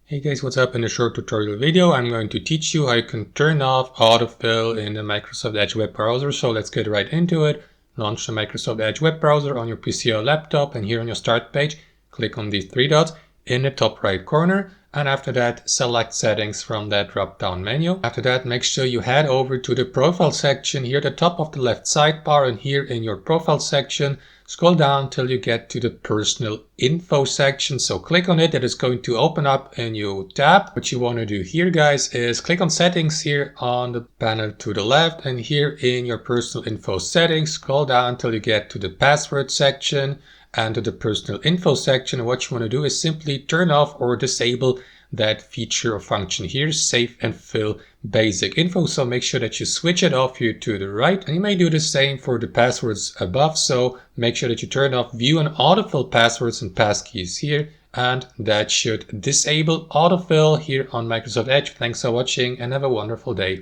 Hey guys, what's up? In a short tutorial video, I'm going to teach you how you can turn off autofill in the Microsoft Edge web browser. So let's get right into it. Launch the Microsoft Edge web browser on your PC or laptop, and here on your start page, click on these three dots in the top right corner. And after that, select settings from that drop down menu. After that, make sure you head over to the profile section here at the top of the left sidebar, and here in your profile section, scroll down till you get to the personal info section. So click on it. That is going to open up a new tab. What you want to do here, guys, is click on settings here on the panel to the left, and here in your personal info settings, scroll down till you get to the password section and to the personal info section. And what you want to do is simply turn off or disable that feature or function here, save and fill basic info. So make sure that you switch it off here to the right, and you may do the same for the passwords above. So make sure that you turn off view and autofill passwords and passkeys here, and that should disable autofill here on Microsoft Edge. Thanks for watching and have a wonderful day.